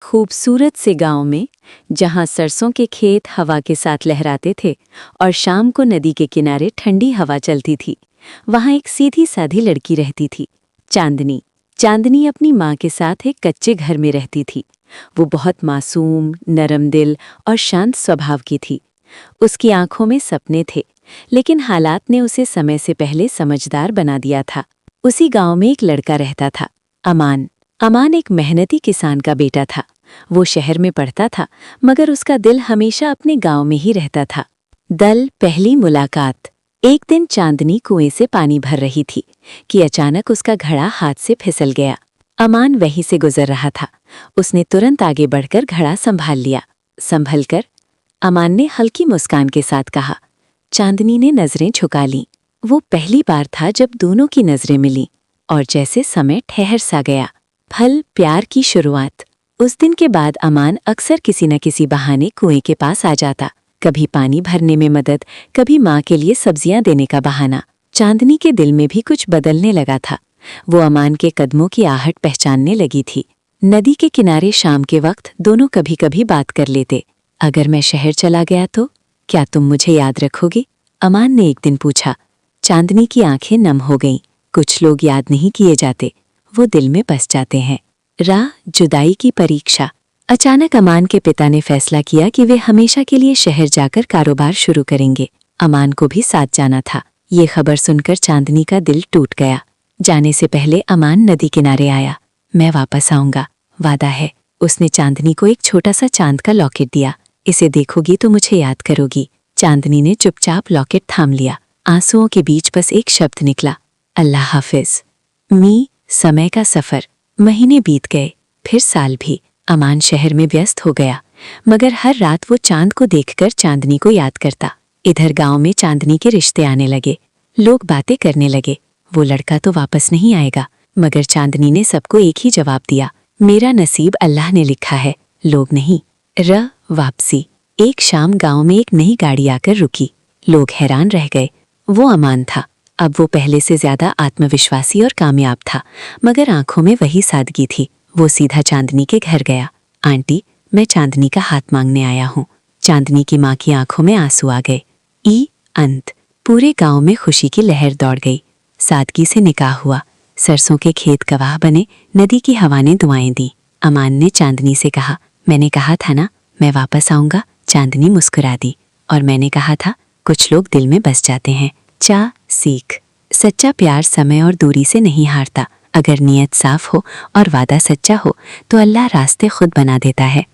खूबसूरत से गांव में जहां सरसों के खेत हवा के साथ लहराते थे और शाम को नदी के किनारे ठंडी हवा चलती थी, वहां एक सीधी साधी लड़की रहती थी, चांदनी। चांदनी अपनी माँ के साथ एक कच्चे घर में रहती थी। वो बहुत मासूम, नरम दिल और शांत स्वभाव की थी। उसकी आंखों में सपने थे, लेकिन हालात ने उसे समय से पहले समझदार बना दिया था। उसी गांव में एक लड़का रहता था, अमान। अमान एक मेहनती किसान का बेटा था। वो शहर में पढ़ता था, मगर उसका दिल हमेशा अपने गांव में ही रहता था। पहली मुलाकात। एक दिन चांदनी कुएं से पानी भर रही थी कि अचानक उसका घड़ा हाथ से फिसल गया। अमान वहीं से गुजर रहा था। उसने तुरंत आगे बढ़कर घड़ा संभाल लिया। संभल कर, अमान ने हल्की मुस्कान के साथ कहा। चांदनी ने नजरें झुका लीं। वो पहली बार था जब दोनों की नजरें मिलीं, और जैसे समय ठहर सा गया। फल प्यार की शुरुआत। उस दिन के बाद अमान अक्सर किसी न किसी बहाने कुएं के पास आ जाता। कभी पानी भरने में मदद, कभी माँ के लिए सब्जियां देने का बहाना। चांदनी के दिल में भी कुछ बदलने लगा था। वो अमान के कदमों की आहट पहचानने लगी थी। नदी के किनारे शाम के वक्त दोनों कभी कभी बात कर लेते। अगर मैं शहर चला गया तो क्या तुम मुझे याद रखोगे? अमान ने एक दिन पूछा। चांदनी की आंखें नम हो गईं। कुछ लोग याद नहीं किए जाते, वो दिल में बस जाते हैं। जुदाई की परीक्षा। अचानक अमान के पिता ने फैसला किया कि वे हमेशा के लिए शहर जाकर कारोबार शुरू करेंगे। अमान को भी साथ जाना था। ये खबर सुनकर चांदनी का दिल टूट गया। जाने से पहले अमान नदी किनारे आया। मैं वापस आऊंगा, वादा है। उसने चांदनी को एक छोटा सा चांद का लॉकेट दिया। इसे देखोगी तो मुझे याद करोगी। चांदनी ने चुपचाप लॉकेट थाम लिया। आंसुओं के बीच बस एक शब्द निकला, अल्लाह हाफिज। समय का सफर। महीने बीत गए, फिर साल भी। अमान शहर में व्यस्त हो गया, मगर हर रात वो चांद को देखकर चांदनी को याद करता। इधर गांव में चांदनी के रिश्ते आने लगे। लोग बातें करने लगे, वो लड़का तो वापस नहीं आएगा। मगर चांदनी ने सबको एक ही जवाब दिया, मेरा नसीब अल्लाह ने लिखा है, लोग नहीं। वापसी। एक शाम गांव में एक नई गाड़ी आकर रुकी। लोग हैरान रह गए। वो अमान था। अब वो पहले से ज्यादा आत्मविश्वासी और कामयाब था, मगर आंखों में वही सादगी थी। वो सीधा चांदनी के घर गया। आंटी, मैं चांदनी का हाथ मांगने आया हूँ। चांदनी की माँ की आंखों में आंसू आ गए। अंत। पूरे गांव में खुशी की लहर दौड़ गई। सादगी से निकाह हुआ। सरसों के खेत गवाह बने। नदी की हवा ने दुआएं दी। अमान ने चांदनी से कहा, मैंने कहा था ना, मैं वापस आऊंगा। चांदनी मुस्कुरा दी। और मैंने कहा था, कुछ लोग दिल में बस जाते हैं। सीख। सच्चा प्यार समय और दूरी से नहीं हारता। अगर नीयत साफ हो और वादा सच्चा हो तो अल्लाह रास्ते खुद बना देता है।